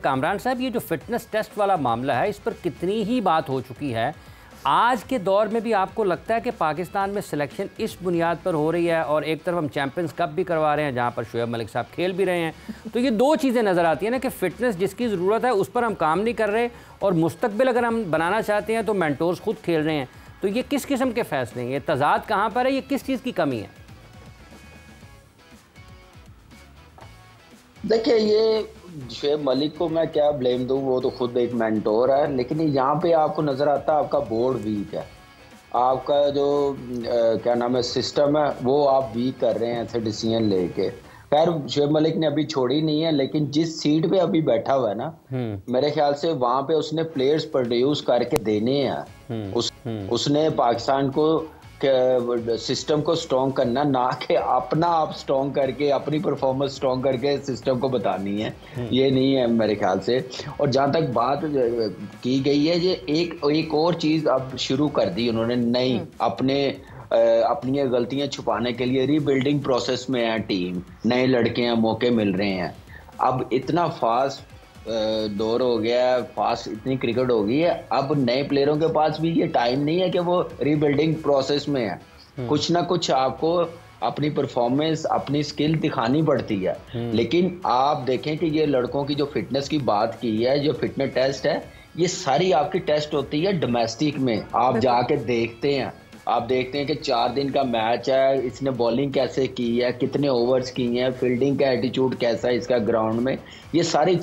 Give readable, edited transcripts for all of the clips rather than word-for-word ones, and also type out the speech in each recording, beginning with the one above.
कामरान साहब, ये जो फिटनेस टेस्ट वाला मामला है, इस पर कितनी ही बात हो चुकी है, आज के दौर में भी आपको लगता है कि पाकिस्तान में सिलेक्शन इस बुनियाद पर हो रही है? और एक तरफ हम चैंपियंस कप भी करवा रहे हैं जहां पर शोएब मलिक साहब खेल भी रहे हैं, तो ये दो चीज़ें नज़र आती हैं ना कि फ़िटनेस जिसकी ज़रूरत है उस पर हम काम नहीं कर रहे, और मुस्तकबिल अगर हम बनाना चाहते हैं तो मेंटोर्स खुद खेल रहे हैं। तो ये किस किस्म के फ़ैसले हैं? ये तज़ाद कहाँ पर है? ये किस चीज़ की कमी है? देखिए, ये शोएब मलिक को मैं क्या ब्लेम दूं, वो तो खुद एक मेंटोर है, लेकिन यहाँ पे आपको नज़र आता है आपका बोर्ड वीक है। आपका जो क्या नाम है सिस्टम है वो आप वीक कर रहे हैं ऐसे डिसीजन लेके। खैर शोएब मलिक ने अभी छोड़ी नहीं है, लेकिन जिस सीट पे अभी बैठा हुआ है ना, मेरे ख्याल से वहां पे उसने प्लेयर्स प्रोड्यूस करके देने हैं। उसने पाकिस्तान को सिस्टम को स्ट्रॉन्ग करना, ना कि अपना आप स्ट्रॉन्ग करके अपनी परफॉर्मेंस स्ट्रॉन्ग करके सिस्टम को बतानी है। ये नहीं है मेरे ख्याल से। और जहां तक बात की गई है, ये एक और चीज अब शुरू कर दी उन्होंने नई, अपनी गलतियां छुपाने के लिए रीबिल्डिंग प्रोसेस में है टीम, नए लड़के हैं, मौके मिल रहे हैं। अब इतना फास्ट दौर हो गया है, फास्ट इतनी क्रिकेट हो गई है, अब नए प्लेयरों के पास भी ये टाइम नहीं है कि वो रीबिल्डिंग प्रोसेस में है। कुछ ना कुछ आपको अपनी परफॉर्मेंस, अपनी स्किल दिखानी पड़ती है। लेकिन आप देखें कि ये लड़कों की जो फिटनेस की बात की है, जो फिटनेस टेस्ट है, ये सारी आपकी टेस्ट होती है डोमेस्टिक में। आप जाके देखते हैं, आप देखते हैं कि 4 दिन का मैच है, इसने बॉलिंग कैसे की है, कितने ओवर्स किए हैं, फील्डिंग का एटीट्यूड कैसा है इसका ग्राउंड में, ये सारी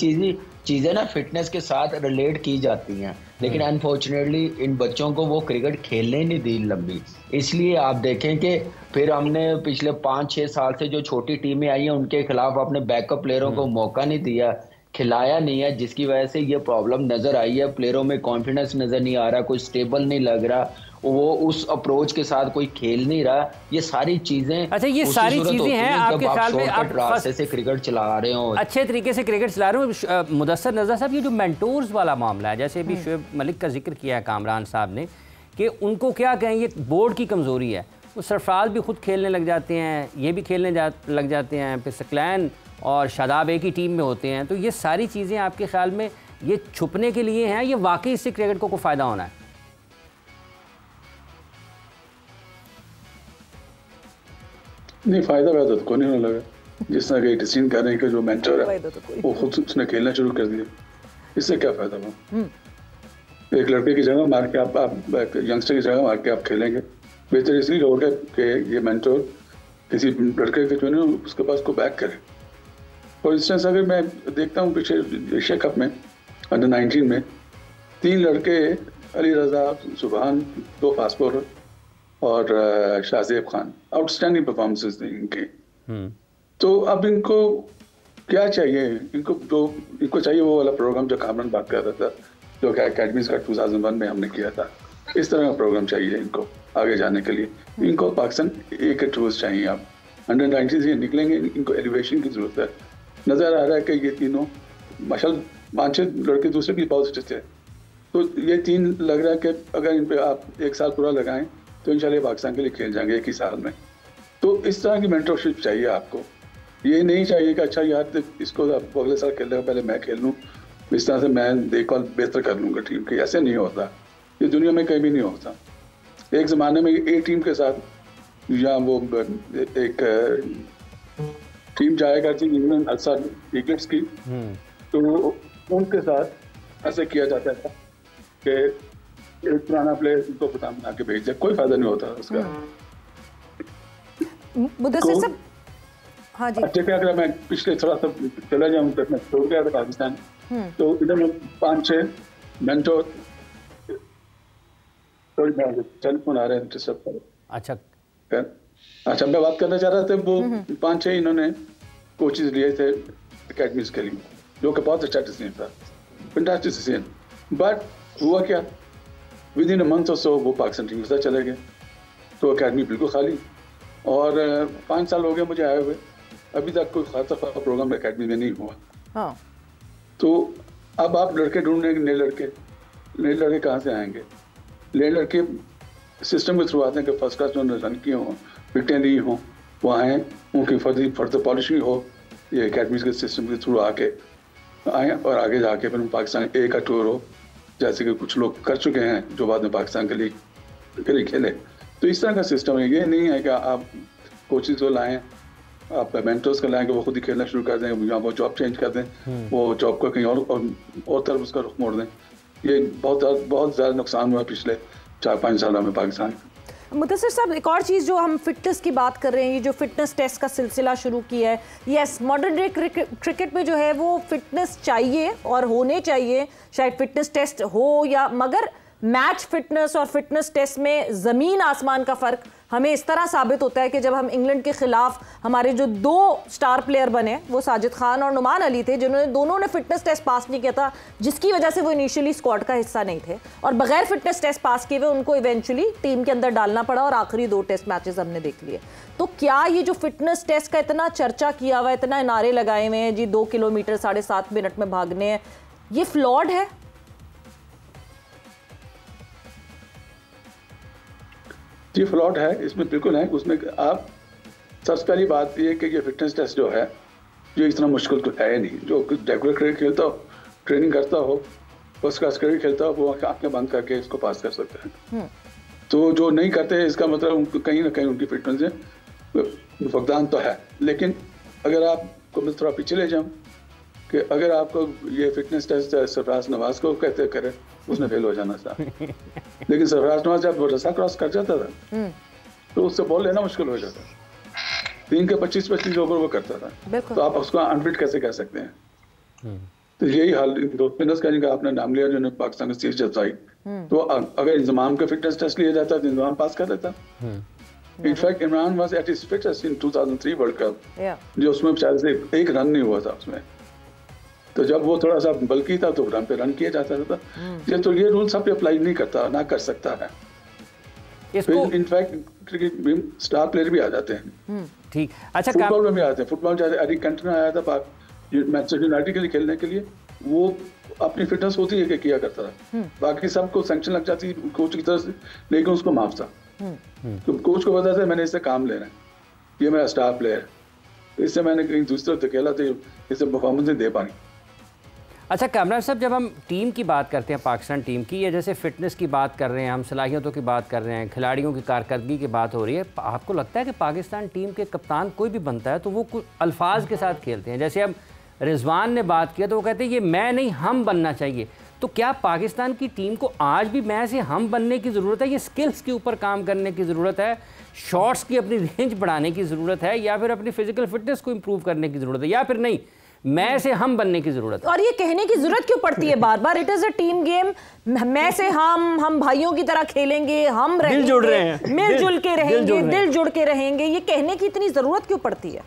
चीज़ें ना फिटनेस के साथ रिलेट की जाती हैं। लेकिन अनफॉर्चुनेटली इन बच्चों को वो क्रिकेट खेलने नहीं दी लंबी। इसलिए आप देखें कि फिर हमने पिछले 5-6 साल से जो छोटी टीमें आई हैं उनके खिलाफ अपने बैकअप प्लेयरों को मौका नहीं दिया, खिलाया नहीं है, जिसकी वजह से ये प्रॉब्लम नज़र आई है। प्लेयरों में कॉन्फिडेंस नज़र नहीं आ रहा, कोई स्टेबल नहीं लग रहा, वो उस अप्रोच के साथ कोई खेल नहीं रहा। ये सारी चीजें, अच्छा, ये सारी चीजें हैं आपके ख्याल में? आप रास्ते से क्रिकेट चला रहे हो, अच्छे तरीके से क्रिकेट चला रहे हो। मुदस्सर नज़र साहब, ये जो मेंटोर्स वाला मामला है, जैसे अभी शोएब मलिक का जिक्र किया है कामरान साहब ने, कि उनको क्या कहें, ये बोर्ड की कमज़ोरी है। वो सरफराज भी खुद खेलने लग जाते हैं, ये भी खेलने लग जाते हैं, फिर सकलैन और शादाब एक ही टीम में होते हैं। तो ये सारी चीज़ें आपके ख्याल में ये छुपने के लिए हैं, ये वाकई इससे क्रिकेट को फ़ायदा होना है? नहीं, फायदा तो कोई नहीं लगा। जिस तरह के डिसीजन कर रहे हैं कि जो मेंटर है वो खुद उसने खेलना शुरू कर दिया, इससे क्या फायदा हुआ? एक लड़के की जगह मार के आप यंगस्टर की जगह मार के आप खेलेंगे। बेहतर इसलिए होगा कि ये मेंटर किसी लड़के के जो है उसके पास को बैक करे। फॉर इंस्टेंस अगर मैं देखता हूँ पिछले एशिया कप में अंडर 19 में 3 लड़के, अली रजा, सुबहान, 2 फास्ट बॉलर और शाहजेब खान, आउटस्टैंडिंग परफॉर्मेंसेस दी इनकी। तो अब इनको क्या चाहिए? इनको चाहिए वो वाला प्रोग्राम जो कामरान बात कर रहा था, जो कि अकेडमीज का 2001 में हमने किया था। इस तरह का प्रोग्राम चाहिए इनको आगे जाने के लिए। इनको पाकिस्तान ए के टूर्स चाहिए। आप अंडर 19 से निकलेंगे, इनको एलिवेशन की जरूरत है। नजर आ रहा है कि ये तीनों माशाल्लाह 5-6 लड़के दूसरे भी बहुत अच्छे थे, तो ये 3 लग रहा है कि अगर इन पे आप 1 साल पूरा लगाएं तो इंशाल्लाह पाकिस्तान के लिए खेल जाएंगे 1 ही साल में। तो इस तरह की मेंटरशिप चाहिए आपको। ये नहीं चाहिए कि अच्छा यार इसको अगले साल खेलने का पहले मैं खेल लूँ, इस तरह से मैं देखभाल बेहतर कर लूँगा टीम की। ऐसे नहीं होता, ये दुनिया में कहीं भी नहीं होता। एक ज़माने में ए टीम के साथ या वो एक टीम जाया करती इंग्लैंड अक्सर विकेट्स की, तो उनके साथ ऐसे किया जाता था कि एक पुराना प्लेयर उनको बना के भेज दिया, कोई फायदा नहीं होता उसका। मुदस्सिर साहब, हाँ जी। अच्छा, अगर मैं पिछले थोड़ा सा चला जाऊँ तो मैं छोड़ गया था पाकिस्तान, तो इधर में 5-6 मेंटोर, टेलीफोन आ रहे हैं डिस्टर्ब कर। अच्छा, मैं बात करना चाह रहा था, वो 5-6 इन्होंने कोचेज लिए थे अकेडमीज के लिए, जो कि बहुत अच्छा डिसीजन था, फैंटास्टिक डिसीजन। बट हुआ क्या, विद इन अ मंथ और सो वो पाकिस्तान टीम के साथ चले गए, तो अकेडमी बिल्कुल खाली। और 5 साल हो गए मुझे आए हुए, अभी तक कोई खासा प्रोग्राम अकेडमी में नहीं हुआ। हाँ। तो अब आप लड़के ढूंढने, नए लड़के कहाँ से आएंगे? नए लड़के सिस्टम के थ्रू आते हैं कि फर्स्ट क्लास उन्होंने रन किए हों, विकटें ली हों, वो आएँ, उनकी फर्दर पॉलिशिंग हो ये अकेडमीज के सिस्टम के थ्रू आके। आए और आगे जाके फिर पाकिस्तान ए का टूर हो, जैसे कि कुछ लोग कर चुके हैं जो बाद में पाकिस्तान के लिए खेले। तो इस तरह का सिस्टम है, ये नहीं है कि आप कोचेज को लाएं, आप मेंटर्स को लाएं कि वो खुद ही खेलना शुरू कर दें, या वो जॉब चेंज कर दें, वो जॉब को कहीं और तरफ उसका रुख मोड़ दें। ये बहुत ज़्यादा नुकसान हुआ पिछले 4-5 सालों में पाकिस्तान। मुदस्सिर साहब, एक और चीज़ जो हम फिटनेस की बात कर रहे हैं, ये जो फिटनेस टेस्ट का सिलसिला शुरू किया है, यस मॉडर्न डे क्रिकेट में जो है वो फिटनेस चाहिए और होने चाहिए, शायद फिटनेस टेस्ट हो या, मगर मैच फिटनेस और फिटनेस टेस्ट में ज़मीन आसमान का फ़र्क हमें इस तरह साबित होता है कि जब हम इंग्लैंड के ख़िलाफ़ हमारे जो 2 स्टार प्लेयर बने, वो साजिद खान और नुमान अली थे, दोनों ने फिटनेस टेस्ट पास नहीं किया था, जिसकी वजह से वो इनिशियली स्क्वाड का हिस्सा नहीं थे, और बगैर फिटनेस टेस्ट पास किए हुए उनको इवेंचुअली टीम के अंदर डालना पड़ा और आखिरी 2 टेस्ट मैचेस हमने देख लिए। तो क्या ये जो फिटनेस टेस्ट का इतना चर्चा किया हुआ है, इतना नारे लगाए हुए हैं जी 2 किलोमीटर 7.5 मिनट में भागने हैं, ये फ्लॉड है? जी फ्लॉट है, इसमें बिल्कुल है। उसमें आप सबसे पहली बात ये कि ये फिटनेस टेस्ट जो है ये इतना मुश्किल तो है नहीं। जो रेगुलर क्रिकेट खेलता हो, ट्रेनिंग करता हो, फर्स्ट क्लास क्रिकेट खेलता हो, वो आंखें बंद करके इसको पास कर सकते हैं। तो जो नहीं करते हैं इसका मतलब कहीं ना कहीं उनकी फिटनेस से फकदान तो है। लेकिन अगर आपको मैं थोड़ा पीछे ले जाऊँ कि अगर आपको ये फिटनेस टेस्ट सरफराज नवाज को कहते करे, उसने फेल हो जाना था। लेकिन सरफराज नवाज जब रस्सा क्रॉस कर जाता था तो उससे बॉल लेना मुश्किल हो जाता। 3 के 25-25 ओवर वो करता था, तो आप उसको अनफिट कैसे कह सकते हैं? तो यही हाल दो स्पिनर्स का जिनका आपने नाम लिया, जिन्होंने पाकिस्तान को सीरीज जताई, तो अगर इंजमाम का फिटनेस टेस्ट लिया जाता तो इंजमाम पास कर देता। In fact Imran was at his fittest in 2003 world cup, जो उसमें शायद से 1 रन नहीं हुआ था उसमें। तो जब वो थोड़ा सा बल्कि था तो रन पे रन किया जाता था। तो ये रूल सब पे अप्लाई नहीं करता, ना कर सकता है। इनफैक्ट क्रिकेट में स्टार प्लेयर भी आ जाते हैं। ठीक, अच्छा, फुटबॉल में भी आते हैं। फुटबॉल जैसे एरिक कैंटना आया था मैनचेस्टर यूनाइटेड के लिए खेलने के लिए, वो अपनी फिटनेस होती है कि किया करता था। बाकी सबको सैंक्शन लग जाती कोच की तरफ से, लेकिन उसको माफ था। तो कोच को पता था मैंने इससे काम लेना है, ये मेरा स्टार प्लेयर है, तो इससे मैंने कहीं दूसरी तरफ धकेला तो इससे परफॉर्मेंस नहीं दे पानी। अच्छा कामरान साहब, जब हम टीम की बात करते हैं, पाकिस्तान टीम की, या जैसे फिटनेस की बात कर रहे हैं, हम सलाहियतों की बात कर रहे हैं, खिलाड़ियों की कारकर्दगी की बात हो रही है, आपको लगता है कि पाकिस्तान टीम के कप्तान कोई भी बनता है तो वो कुछ अल्फाज के साथ खेलते हैं? जैसे अब रिजवान ने बात किया तो वो कहते हैं ये मैं नहीं हम बनना चाहिए। तो क्या पाकिस्तान की टीम को आज भी मैं से हम बनने की ज़रूरत है? ये स्किल्स के ऊपर काम करने की ज़रूरत है, शॉट्स की अपनी रेंज बढ़ाने की ज़रूरत है, या फिर अपनी फिजिकल फिटनेस को इम्प्रूव करने की ज़रूरत है, या फिर नहीं मैं से हम बनने की जरूरत है? और ये कहने की जरूरत क्यों पड़ती है बार बार? It is a team game. मैं से हम भाइयों की तरह खेलेंगे, हम रहेंगे, दिल जुड़ रहे हैं, मिलजुल के रहेंगे, दिल जुड़ के रहेंगे, ये कहने की इतनी जरूरत क्यों पड़ती है?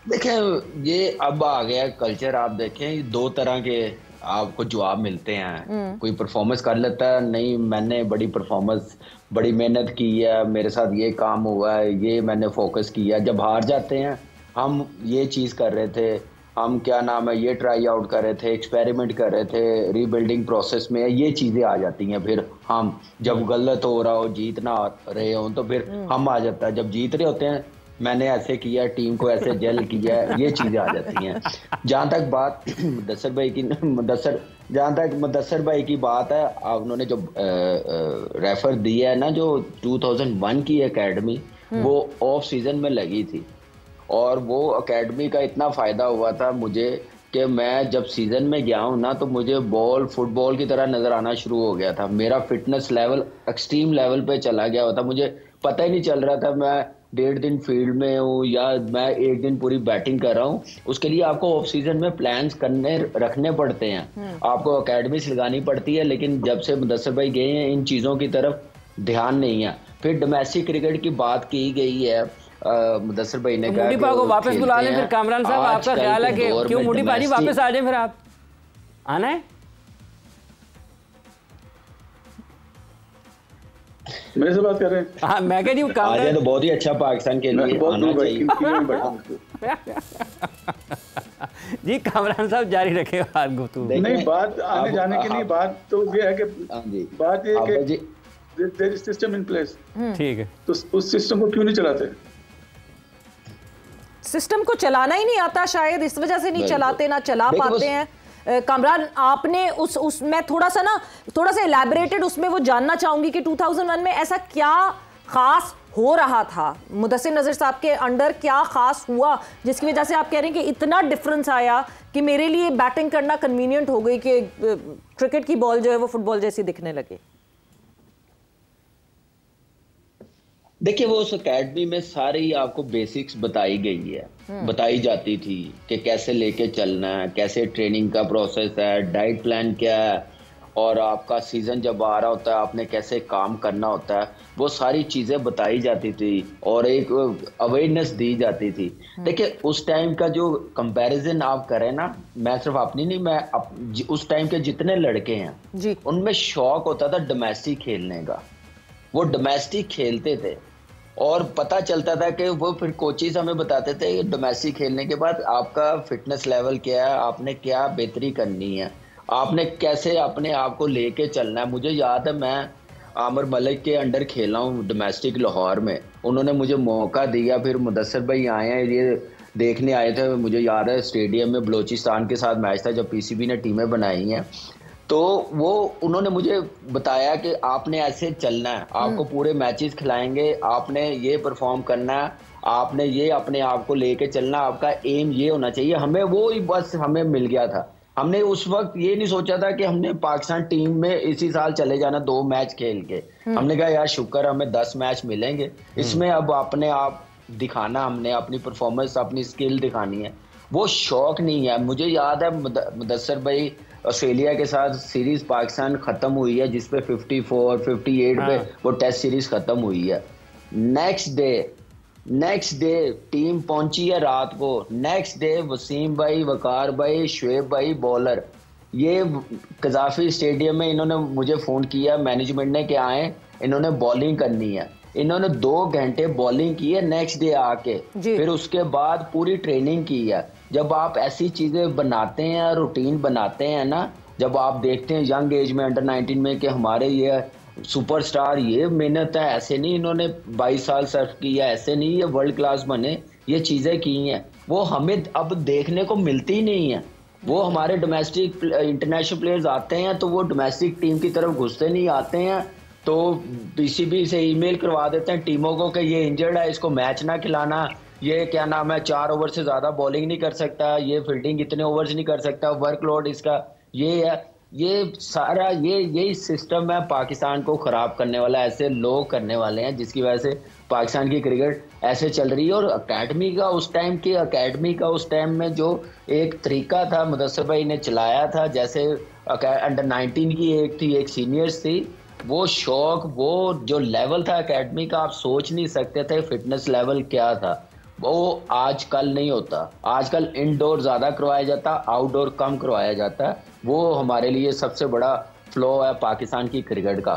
देखें, ये अब आ गया कल्चर। आप देखें 2 तरह के आपको जवाब मिलते हैं। कोई परफॉर्मेंस कर लेता है, नहीं मैंने बड़ी परफॉर्मेंस, बड़ी मेहनत की है, मेरे साथ ये काम हुआ है, ये मैंने फोकस किया। जब हार जाते हैं, हम ये चीज़ कर रहे थे, हम क्या नाम है ये ट्राई आउट कर रहे थे, एक्सपेरिमेंट कर रहे थे, रीबिल्डिंग प्रोसेस में ये चीज़ें आ जाती हैं। फिर हम जब गलत हो रहा हो, जीत ना रहे हो, तो फिर हम आ जाता है। जब जीत रहे होते हैं, मैंने ऐसे किया, टीम को ऐसे जेल किया, ये चीज़ें आ जाती हैं। जहाँ तक बात मुदस्सिर भाई की, जहाँ तक मुदस्सिर भाई की बात है, उन्होंने जो रेफर दिया है ना, जो 2001 की एकेडमी, वो ऑफ सीजन में लगी थी, और वो एकेडमी का इतना फ़ायदा हुआ था मुझे कि मैं जब सीज़न में गया हूँ ना, तो मुझे बॉल फुटबॉल की तरह नज़र आना शुरू हो गया था। मेरा फिटनेस लेवल एक्सट्रीम लेवल पे चला गया होता, मुझे पता ही नहीं चल रहा था मैं 1.5 दिन फील्ड में हूँ या मैं 1 दिन पूरी बैटिंग कर रहा हूँ। उसके लिए आपको ऑफ सीजन में प्लान्स रखने पड़ते हैं, आपको एकेडमीज लगानी पड़ती है। लेकिन जब से मुदस्सिर भाई गए हैं, इन चीज़ों की तरफ ध्यान नहीं है। फिर डोमेस्टिक क्रिकेट की बात की गई है, मुदस्सिर भाई ने कहा को वापस बुला लें। फिर कामरान साहब, आपका ख्याल है कि क्यों मोदी पाजी वापस आ जाए? फिर आप आना है? मेरे से बात कर रहे हैं? हाँ, मैं कह रही हूँ कामरान तो बहुत ही अच्छा पाकिस्तान के लिए आना चाहिए। जी कामरान साहब जारी रखे बात गुफ्तगू। नहीं, बात आने जाने के लिए बात तो ये है कि बात ये है कि there is system in place. ठीक है, तो उस सिस्टम को क्यों नहीं चलाते? सिस्टम को चलाना ही नहीं आता, शायद इस वजह से नहीं चलाते, ना चला पाते हैं। कामरान, आपने उस मैं थोड़ा सा इलैबोरेटेड उसमें वो जानना चाहूंगी कि 2001 में ऐसा क्या खास हो रहा था, मुदस्सिर नज़र साहब के अंडर क्या खास हुआ जिसकी वजह से आप कह रहे हैं कि इतना डिफरेंस आया कि मेरे लिए बैटिंग करना कन्वीनियंट हो गई, कि क्रिकेट की बॉल जो है वो फुटबॉल जैसी दिखने लगी? देखिए, वो उस एकेडमी में सारी आपको बेसिक्स बताई गई है, बताई जाती थी कि कैसे लेके चलना है, कैसे ट्रेनिंग का प्रोसेस है, डाइट प्लान क्या है, और आपका सीजन जब आ रहा होता है आपने कैसे काम करना होता है, वो सारी चीज़ें बताई जाती थी और एक अवेयरनेस दी जाती थी। देखिए, उस टाइम का जो कंपैरिजन आप करें ना, मैं सिर्फ अपनी नहीं, मैं उस टाइम के जितने लड़के हैं उनमें शौक होता था डोमेस्टिक खेलने का। वो डोमेस्टिक खेलते थे और पता चलता था कि वो फिर कोचेस हमें बताते थे डोमेस्टिक खेलने के बाद आपका फिटनेस लेवल क्या है, आपने क्या बेहतरी करनी है, आपने कैसे अपने आप को लेके चलना है। मुझे याद है, मैं आमिर मलिक के अंडर खेला हूँ डोमेस्टिक लाहौर में, उन्होंने मुझे मौका दिया, फिर मुदस्सिर भाई आए हैं, ये देखने आए थे, मुझे याद है स्टेडियम में बलोचिस्तान के साथ मैच था जब पीसीबी ने टीमें बनाई हैं, तो वो उन्होंने मुझे बताया कि आपने ऐसे चलना है, आपको पूरे मैचेस खिलाएंगे, आपने ये परफॉर्म करना है, आपने ये अपने आप को लेके चलना, आपका एम ये होना चाहिए। हमें वो ही बस हमें मिल गया था। हमने उस वक्त ये नहीं सोचा था कि हमने पाकिस्तान टीम में इसी साल चले जाना 2 मैच खेल के। हमने कहा यार शुक्र हमें 10 मैच मिलेंगे, इसमें अब अपने आप दिखाना, हमने अपनी परफॉर्मेंस, अपनी स्किल दिखानी है। वो शौक नहीं है। मुझे याद है मुदस्सिर भाई, ऑस्ट्रेलिया के साथ सीरीज पाकिस्तान खत्म हुई है जिसपे 54, 58 पे वो टेस्ट सीरीज खत्म हुई है। नेक्स्ट डे टीम पहुंची है रात को, नेक्स्ट डे वसीम भाई, वकार भाई, शुएब भाई बॉलर, ये कजाफी स्टेडियम में इन्होंने मुझे फ़ोन किया मैनेजमेंट ने कि आए, इन्होंने बॉलिंग करनी है। इन्होंने 2 घंटे बॉलिंग की है नेक्स्ट डे आके, फिर उसके बाद पूरी ट्रेनिंग की है। जब आप ऐसी चीज़ें बनाते हैं, रूटीन बनाते हैं ना, जब आप देखते हैं यंग एज में अंडर 19 में कि हमारे ये सुपरस्टार, ये मेहनत है, ऐसे नहीं इन्होंने 22 साल सर्व किया, ऐसे नहीं ये वर्ल्ड क्लास बने, ये चीज़ें की हैं, वो हमें अब देखने को मिलती नहीं है। वो हमारे डोमेस्टिक इंटरनेशनल प्लेयर्स आते हैं तो वो डोमेस्टिक टीम की तरफ घुसते नहीं, आते हैं तो पीसीबी से ईमेल करवा देते हैं टीमों को कि ये इंजर्ड है, इसको मैच ना खिलाना, ये क्या नाम है 4 ओवर से ज़्यादा बॉलिंग नहीं कर सकता, ये फील्डिंग इतने ओवर्स नहीं कर सकता, वर्कलोड इसका ये है। ये सारा यही सिस्टम है पाकिस्तान को ख़राब करने वाला, ऐसे लोग करने वाले हैं जिसकी वजह से पाकिस्तान की क्रिकेट ऐसे चल रही है। और अकेडमी का उस टाइम में जो एक तरीका था मुदस्सिर भाई ने चलाया था, जैसे अंडर 19 की एक थी, एक सीनियर्स थी, वो शौक, वो जो लेवल था एकेडमी का आप सोच नहीं सकते थे फिटनेस लेवल क्या था। वो आजकल नहीं होता। आजकल इनडोर ज़्यादा करवाया जाता, आउटडोर कम करवाया जाता है। वो हमारे लिए सबसे बड़ा फ्लॉ है पाकिस्तान की क्रिकेट का।